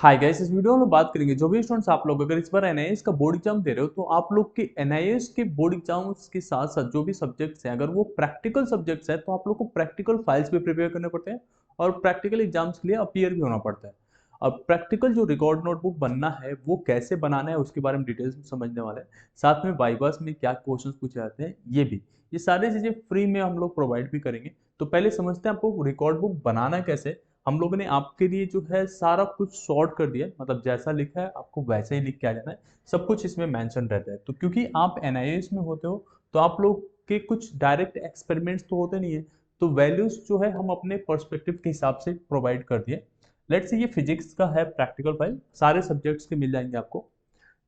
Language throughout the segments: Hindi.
हाय गाइस, इस वीडियो में बात करेंगे जो भी स्टूडेंट्स आप लोग अगर इस बार एनआईएस का बोर्ड एग्जाम दे रहे हो तो आप लोग के एनआईएस के बोर्ड एग्जाम्स के साथ साथ जो भी सब्जेक्ट्स हैं अगर वो प्रैक्टिकल सब्जेक्ट्स हैं तो आप लोग को प्रैक्टिकल फाइल्स भी प्रिपेयर करने पड़ते हैं और प्रैक्टिकल एग्जाम्स के लिए अपीयर भी होना पड़ता है। अब प्रैक्टिकल जो रिकॉर्ड नोटबुक बनना है वो कैसे बनाना है उसके बारे में डिटेल्स में समझने वाले हैं। साथ में वाइवास में क्या क्वेश्चंस पूछे जाते हैं ये सारी चीजें फ्री में हम लोग प्रोवाइड भी करेंगे। तो पहले समझते हैं आपको रिकॉर्ड बुक बनाना कैसे। हम लोगों ने आपके लिए जो है सारा कुछ सॉर्ट कर दिया है, मतलब जैसा लिखा है आपको वैसे ही लिख के आ जाना है। सब कुछ इसमें मेंशन रहता है। तो क्योंकि आप एनआईएस में होते हो तो आप लोग के कुछ डायरेक्ट एक्सपेरिमेंट्स तो होते नहीं है। तो वैल्यूज जो है हम अपने पर्सपेक्टिव के हिसाब से प्रोवाइड कर दिए। लेट्स से ये फिजिक्स का है प्रैक्टिकल फाइल, सारे सब्जेक्ट्स के मिल जाएंगे आपको।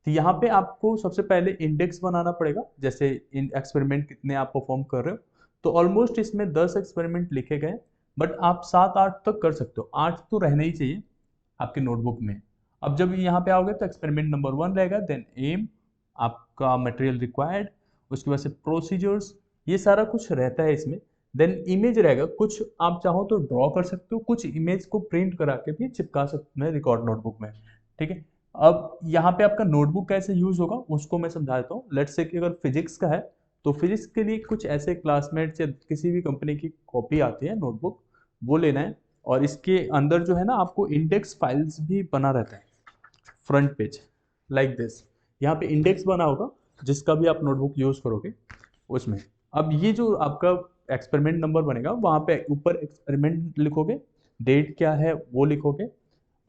तो यहाँ पे आपको सबसे पहले इंडेक्स बनाना पड़ेगा, जैसे इन एक्सपेरिमेंट कितने आप परफॉर्म कर रहे हो। तो ऑलमोस्ट इसमें 10 एक्सपेरिमेंट लिखे गए, बट आप 7-8 तक कर सकते हो, 8 तो रहना ही चाहिए आपके नोटबुक में। अब जब यहाँ पे आओगे तो एक्सपेरिमेंट नंबर 1 रहेगा, देन एम, आपका मटेरियल रिक्वायर्ड, उसके बाद से प्रोसीजर्स, ये सारा कुछ रहता है इसमें। देन इमेज रहेगा, कुछ आप चाहो तो ड्रॉ कर सकते हो, कुछ इमेज को प्रिंट करा के भी चिपका सकते हैं रिकॉर्ड नोटबुक में। ठीक है। अब यहाँ पे आपका नोटबुक कैसे यूज होगा उसको मैं समझा देता हूँ। लेट्स से कि अगर फिजिक्स का है तो फिजिक्स के लिए कुछ ऐसे क्लासमेट्स या किसी भी कंपनी की कॉपी आती है नोटबुक, वो लेना है। और इसके अंदर जो है ना आपको इंडेक्स फाइल्स भी बना रहता है, फ्रंट पेज लाइक दिस। यहाँ पे इंडेक्स बना होगा जिसका भी आप नोटबुक यूज करोगे उसमें। अब ये जो आपका एक्सपेरिमेंट नंबर बनेगा वहां पे ऊपर एक्सपेरिमेंट लिखोगे, डेट क्या है वो लिखोगे,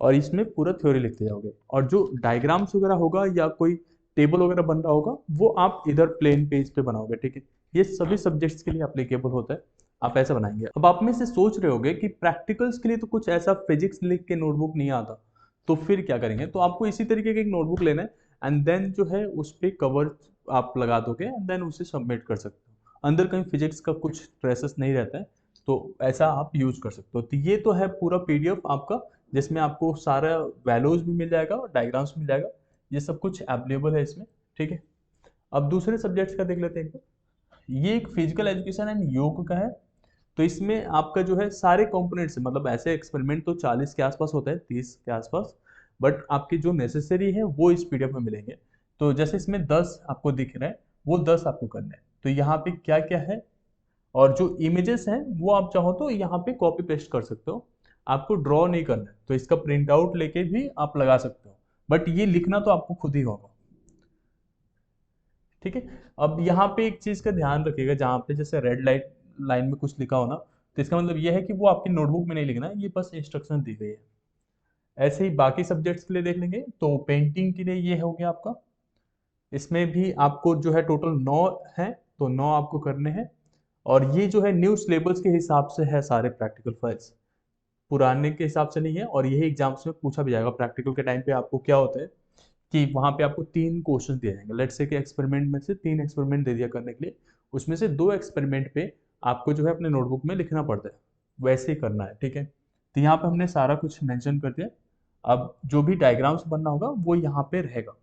और इसमें पूरा थ्योरी लिखते जाओगे। और जो डायग्राम्स वगैरह होगा या कोई टेबल वगैरह बन रहा होगा वो आप इधर प्लेन पेज पे बनाओगे। ठीक है। ये सभी सब्जेक्ट्स के लिए एप्लीकेबल होता है। आप ऐसा बनाएंगे। अब आप में से सोच रहे होगे कि प्रैक्टिकल्स के लिए तो कुछ ऐसा फिजिक्स लिख के नोटबुक नहीं आता, तो फिर क्या करेंगे। तो आपको इसी तरीके की एक नोटबुक लेना है एंड देन जो है उस पर कवर आप लगा दोगे एंड देन उसे सबमिट कर सकते हो। अंदर कहीं फिजिक्स का कुछ ट्रेसेस नहीं रहता है, तो ऐसा आप यूज कर सकते हो। तो ये तो है पूरा पीडीएफ आपका, जिसमें आपको सारा वैल्यूज भी मिल जाएगा और डायग्राम्स मिल जाएगा। ये सब कुछ अवेलेबल है इसमें। ठीक है। अब दूसरे सब्जेक्ट्स का देख लेते हैं एक बार। ये एक फिजिकल एजुकेशन एंड योग का है। तो इसमें आपका जो है सारे कंपोनेंट्स, मतलब ऐसे एक्सपेरिमेंट तो 40 के आसपास होता है, 30 के आसपास, बट आपके जो नेसेसरी है वो इस पीडीएफ में मिलेंगे। तो जैसे इसमें 10 आपको दिख रहा है, वो 10 आपको करना है। तो यहाँ पे क्या क्या है, और जो इमेजेस हैं वो आप चाहो तो यहाँ पे कॉपी पेस्ट कर सकते हो। आपको ड्रॉ नहीं करना है तो इसका प्रिंट आउट लेके भी आप लगा सकते हो, बट ये लिखना तो आपको खुद ही होगा। ठीक है। अब यहाँ पे एक चीज का ध्यान रखिएगा, जहाँ पे जैसे रेड लाइट लाइन में कुछ लिखा हो ना, तो इसका मतलब ये है कि वो आपकी नोटबुक में नहीं लिखना है, ये बस इंस्ट्रक्शन दी गई है। ऐसे ही बाकी सब्जेक्ट्स के लिए देख लेंगे। तो पेंटिंग के लिए ये हो गया आपका। इसमें भी आपको जो है टोटल 9 है, तो 9 आपको करने हैं। और ये जो है न्यू सिलेबस के हिसाब से है सारे प्रैक्टिकल फाइल्स, पुराने के हिसाब से नहीं है। और यही एग्जाम्स में पूछा भी जाएगा। प्रैक्टिकल के टाइम पे आपको क्या होता है कि वहां पे आपको 3 क्वेश्चन दिए जाएंगे। लेट्स से कि एक्सपेरिमेंट में से 3 एक्सपेरिमेंट दे दिया करने के लिए, उसमें से 2 एक्सपेरिमेंट पे आपको जो है अपने नोटबुक में लिखना पड़ता है, वैसे ही करना है। ठीक है। तो यहाँ पे हमने सारा कुछ मेंशन कर दिया। अब जो भी डायग्राम्स बनना होगा वो यहाँ पे रहेगा।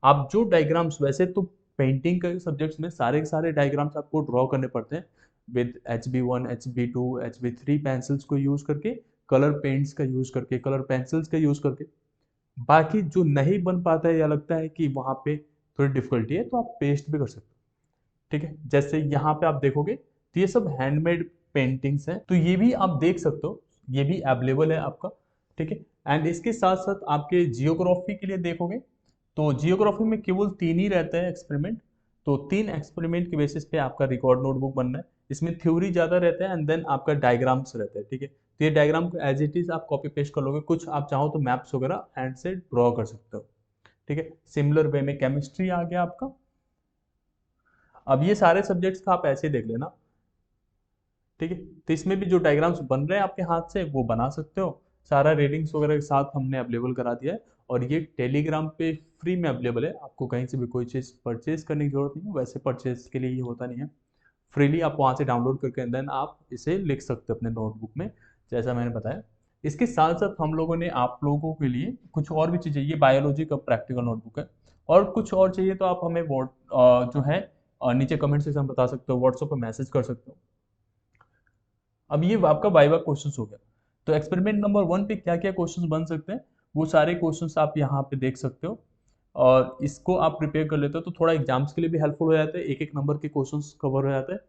आप जो डायग्राम्स, वैसे तो पेंटिंग के सब्जेक्ट्स में सारे के सारे डायग्राम्स आपको ड्रॉ करने पड़ते हैं with HB1, HB2, HB3 pencils को यूज करके, कलर पेंट्स का यूज करके, कलर पेंसिल्स का यूज करके। बाकी जो नहीं बन पाता है या लगता है कि वहां पे थोड़ी डिफिकल्टी है तो आप पेस्ट भी कर सकते हो। ठीक है। जैसे यहाँ पे आप देखोगे तो ये सब हैंडमेड पेंटिंग्स हैं, तो ये भी आप देख सकते हो, ये भी अवेलेबल है आपका। ठीक है। एंड इसके साथ साथ आपके जियोग्राफी के लिए देखोगे तो जियोग्राफी में केवल 3 ही रहते हैं एक्सपेरिमेंट। तो 3 एक्सपेरिमेंट के बेसिस पे आपका रिकॉर्ड नोटबुक बनना है। इसमें थ्योरी ज्यादा रहता है एंड देन आपका डायग्राम्स रहता है। ठीक है। तो ये डायग्राम को एज इट इज आप कॉपी पेस्ट कर लोगे, कुछ आप चाहो तो मैप्स वगैरह हैंड से ड्रॉ कर सकते हो। ठीक है। सिमिलर वे में केमिस्ट्री आ गया आपका। अब ये सारे सब्जेक्ट्स का आप ऐसे ही देख लेना। ठीक है। तो इसमें भी जो डायग्राम्स बन रहे हैं आपके हाथ से वो बना सकते हो। सारा रीडिंग्स वगैरह के साथ हमने अवेलेबल करा दिया है। और ये टेलीग्राम पे फ्री में अवेलेबल है, आपको कहीं से भी कोई चीज़ परचेज करने की जरूरत नहीं है। वैसे परचेज के लिए ये होता नहीं है, फ्रीली आप वहाँ से डाउनलोड करके देन आप इसे लिख सकते हो अपने नोटबुक में, जैसा मैंने बताया। इसके साथ साथ हम लोगों ने आप लोगों के लिए कुछ और भी चीज़ें, ये बायोलॉजी का प्रैक्टिकल नोटबुक है, और कुछ और चाहिए तो आप हमें जो है नीचे कमेंट सेक्शन में बता सकते हो, व्हाट्सएप पर मैसेज कर सकते हो। अब ये आपका वाइवा क्वेश्चंस हो गया। तो एक्सपेरिमेंट नंबर 1 पे क्या क्या क्वेश्चंस बन सकते हैं वो सारे क्वेश्चंस आप यहाँ पे देख सकते हो, और इसको आप प्रिपेयर कर लेते हो तो थोड़ा एग्जाम्स के लिए भी हेल्पफुल हो जाता है, एक एक नंबर के क्वेश्चंस कवर हो जाते हैं।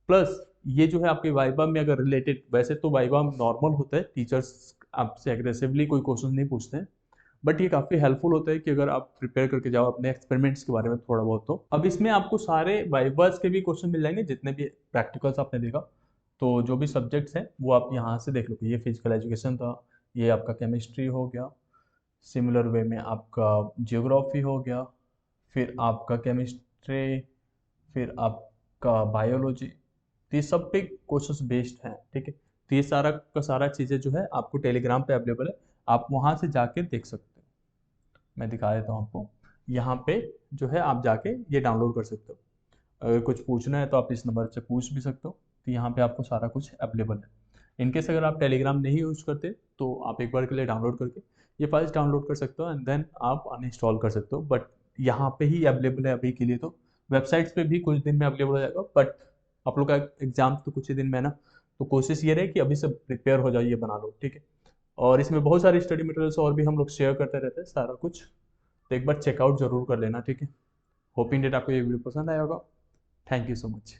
प्लस ये जो है आपके वाइवा में अगर रिलेटेड, वैसे तो वाइवा नॉर्मल होता है, टीचर्स आपसे एग्रेसिवली कोई क्वेश्चन नहीं पूछते हैं, बट ये काफ़ी हेल्पफुल होता है कि अगर आप प्रिपेयर करके जाओ अपने एक्सपेरिमेंट्स के बारे में थोड़ा बहुत। तो अब इसमें आपको सारे वाइवास के भी क्वेश्चन मिल जाएंगे, जितने भी प्रैक्टिकल्स आपने देखा, तो जो भी सब्जेक्ट्स हैं वो आप यहाँ से देख लो। ये फिजिकल एजुकेशन था, ये आपका केमिस्ट्री हो गया, सिमिलर वे में आपका जियोग्राफी हो गया, फिर आपका केमिस्ट्री, फिर आपका बायोलॉजी। तो ये सब पे क्वेश्चंस बेस्ड हैं, ठीक है। तो ये सारा का सारा चीज़ें जो है आपको टेलीग्राम पे अवेलेबल है, आप वहाँ से जाके देख सकते हो। मैं दिखा देता हूँ आपको, यहाँ पे जो है आप जाके ये डाउनलोड कर सकते हो। अगर कुछ पूछना है तो आप इस नंबर से पूछ भी सकते हो, तो यहाँ पे आपको सारा कुछ अवेलेबल है। इनकेस अगर आप टेलीग्राम नहीं यूज करते तो आप एक बार के लिए डाउनलोड करके ये फाइल्स डाउनलोड कर सकते हो, एंड देन आप अनइंस्टॉल कर सकते हो। बट यहाँ पे ही अवेलेबल है अभी के लिए, तो वेबसाइट्स पे भी कुछ दिन में अवेलेबल हो जाएगा, बट आप लोग का एग्जाम तो कुछ ही दिन में है ना, तो कोशिश ये रहे कि अभी से प्रिपेयर हो जाओ, ये बना लो, ठीक है। और इसमें बहुत सारे स्टडी मटेरियल्स और भी हम लोग शेयर करते रहते हैं सारा कुछ, तो एक बार चेकआउट जरूर कर लेना, ठीक है। होपिंग डेट आपको ये वीडियो पसंद आया होगा। Thank you so much.